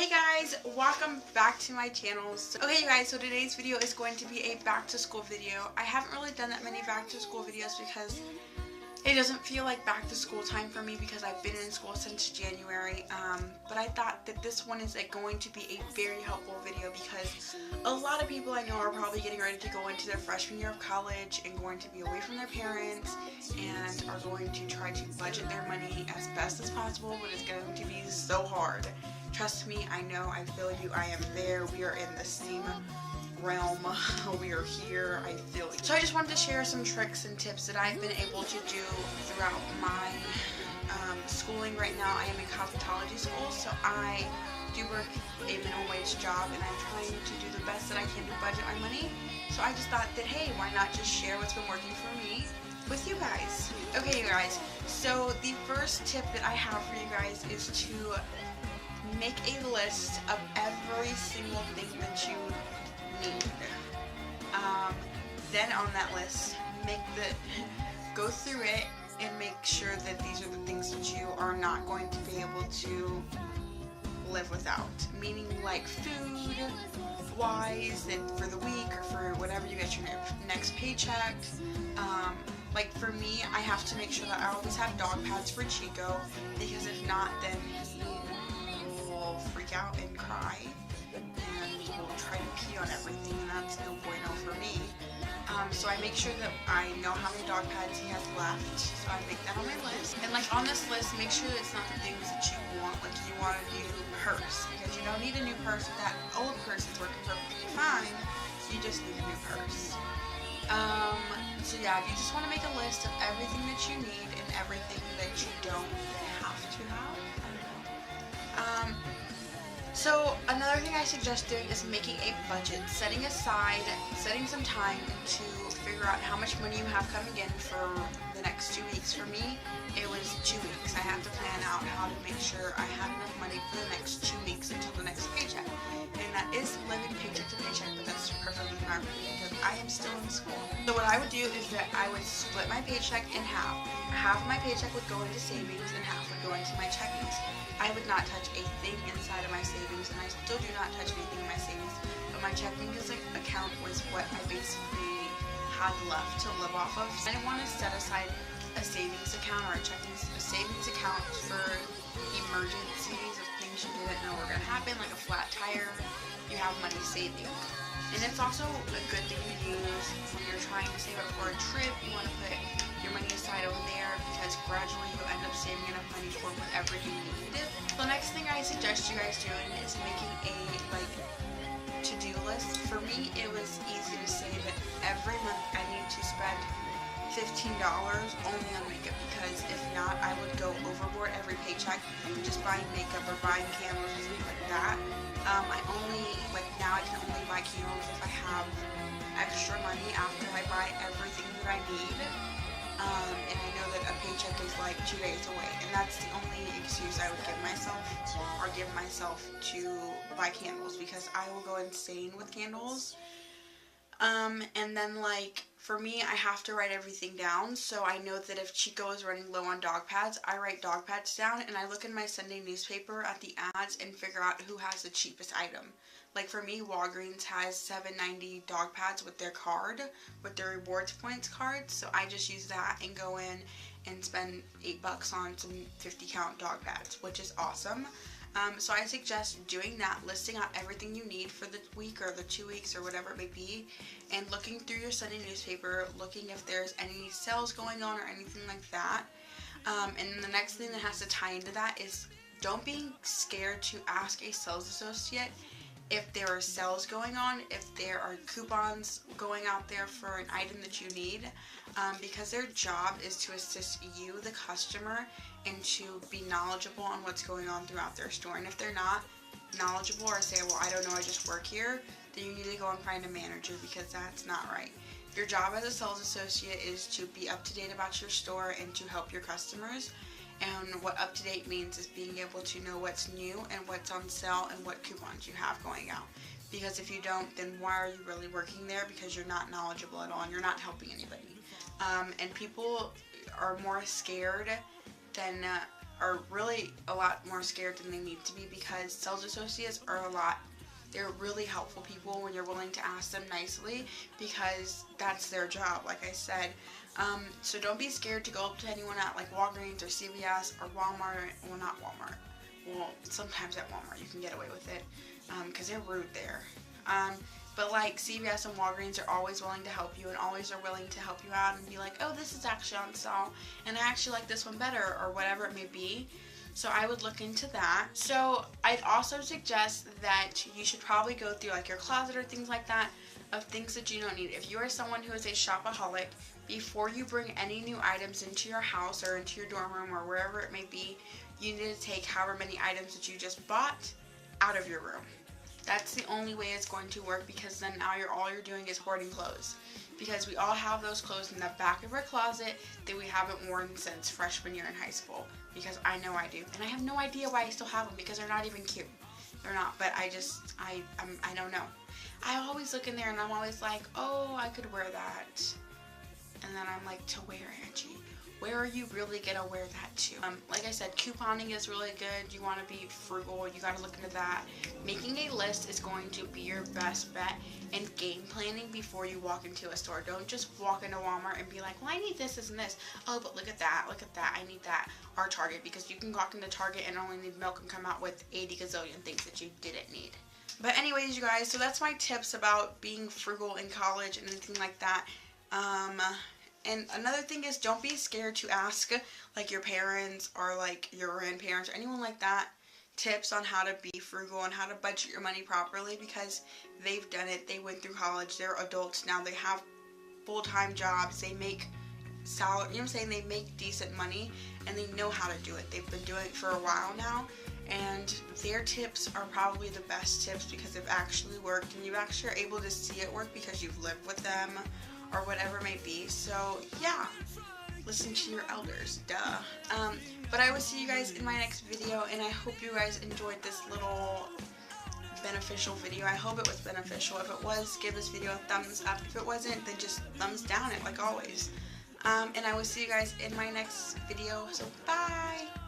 Hey guys, welcome back to my channel. Okay you guys, so today's video is going to be a back to school video. I haven't really done that many back to school videos because it doesn't feel like back to school time for me because I've been in school since January, but I thought that this one is going to be a very helpful video because a lot of people I know are probably getting ready to go into their freshman year of college and going to be away from their parents and are going to try to budget their money as best as possible, but it's going to be so hard. Trust me, I know, I feel you, I am there, we are in the same realm, we are here, I feel you. So I just wanted to share some tricks and tips that I've been able to do throughout my schooling. Right now I am in cosmetology school, so I do work a minimum wage job and I'm trying to do the best that I can to budget my money. So I just thought that, hey, why not just share what's been working for me with you guys. Okay you guys, so the first tip that I have for you guys is to make a list of every single thing that you need. Then on that list, go through it and make sure that these are the things that you are not going to be able to live without. Meaning like food wise and for the week or for whatever you get your next paycheck. Like for me, I have to make sure that I always have dog pads for Chico because if not, then he will freak out and cry and will try to pee on everything, and that's no bueno for me. So I make sure that I know how many dog pads he has left, so I make that on my list. And like on this list, make sure that it's not the things that you want, like you want a new purse, because you don't need a new purse if that old purse is working perfectly fine. You just need a new purse. So yeah, you just want to make a list of everything that you need and everything that you don't have to have. I don't know. So another thing I suggest doing is making a budget, setting some time to figure out how much money you have coming in for the next 2 weeks. For me, it was 2 weeks. I have to plan out how to make sure I have enough money for the next 2 weeks until the next paycheck. And that is living paycheck to paycheck, but that's perfectly fine for me because I am still in school. So what I would do is that I would split my paycheck in half. Half of my paycheck would go into savings and half would go into my checkings. I would not touch a thing inside of my savings, and I still do not touch anything in my savings, but my checking account was what I basically had left to live off of. I didn't want to set aside a savings account or a savings account for emergencies of things you didn't know were going to happen, like a flat tire. You have money saving. And it's also a good thing to use when you're trying to save up for a trip. You want to put your money aside over there because gradually you'll end up saving enough money for whatever you need. The next thing I suggest you guys doing is making a to-do list. For me, it was easy to say that every month I need to spend $15 only on makeup, because if not, I would go overboard every paycheck just buying makeup or buying candles or something like that. Now I can only buy candles if I have extra money after I buy everything that I need. And I know that a paycheck is like 2 days away, and that's the only excuse I would give myself to buy candles, because I will go insane with candles. And then for me, I have to write everything down, so I know that if Chico is running low on dog pads, I write dog pads down and I look in my Sunday newspaper at the ads and figure out who has the cheapest item. Like for me, Walgreens has $7.90 dog pads with their card, with their rewards points card, so I just use that and go in and spend $8 on some 50 count dog pads, which is awesome. So I suggest doing that, listing out everything you need for the week or the 2 weeks or whatever it may be, and looking through your Sunday newspaper, looking if there's any sales going on or anything like that. And then the next thing that has to tie into that is don't be scared to ask a sales associate if there are sales going on, if there are coupons going out there for an item that you need, because their job is to assist you, the customer, and to be knowledgeable on what's going on throughout their store. And if they're not knowledgeable or say, well, I don't know, I just work here, then you need to go and find a manager, because that's not right. Your job as a sales associate is to be up to date about your store and to help your customers. And what up to date means is being able to know what's new and what's on sale and what coupons you have going out. Because if you don't, then why are you really working there? Because you're not knowledgeable at all and you're not helping anybody. And people are more scared than are really a lot more scared than they need to be, because sales associates are they're really helpful people when you're willing to ask them nicely, because that's their job, like I said. So don't be scared to go up to anyone at like Walgreens or CVS or Walmart. Well, not Walmart. Well, sometimes at Walmart you can get away with it, because they're rude there. But like CVS and Walgreens are always willing to help you, and always are willing to help you out and be like, oh, this is actually on sale, and I actually like this one better, or whatever it may be. So I would look into that. So I'd also suggest that you should probably go through like your closet or things like that of things that you don't need. If you are someone who is a shopaholic, before you bring any new items into your house or into your dorm room or wherever it may be, you need to take however many items that you just bought out of your room. That's the only way it's going to work, because then now all you're doing is hoarding clothes. Because we all have those clothes in the back of our closet that we haven't worn since freshman year in high school. Because I know I do. And I have no idea why I still have them, because they're not even cute. They're not, but I don't know. I always look in there and I'm always like, oh, I could wear that. And then I'm like, to where, Angie? Where are you really gonna wear that to? Like I said, couponing is really good. You want to be frugal. You got to look into that. Making a list is going to be your best bet, and game planning before you walk into a store. Don't just walk into Walmart and be like, well, I need this and this. Oh, but look at that, I need that. Or Target, because you can walk into Target and only need milk and come out with 80 gazillion things that you didn't need. But anyways, you guys, so that's my tips about being frugal in college and anything like that. And another thing is, don't be scared to ask like your parents or like your grandparents or anyone like that tips on how to be frugal and how to budget your money properly, because they've done it. They went through college. They're adults now. They have full-time jobs. They make salary, you know what I'm saying? They make decent money and they know how to do it. They've been doing it for a while now, and their tips are probably the best tips because they've actually worked, and you actually are able to see it work because you've lived with them or whatever it may be. So yeah, listen to your elders, duh. But I will see you guys in my next video, and I hope you guys enjoyed this little beneficial video. I hope it was beneficial. If it was, give this video a thumbs up. If it wasn't, then just thumbs down it like always. And I will see you guys in my next video, so bye!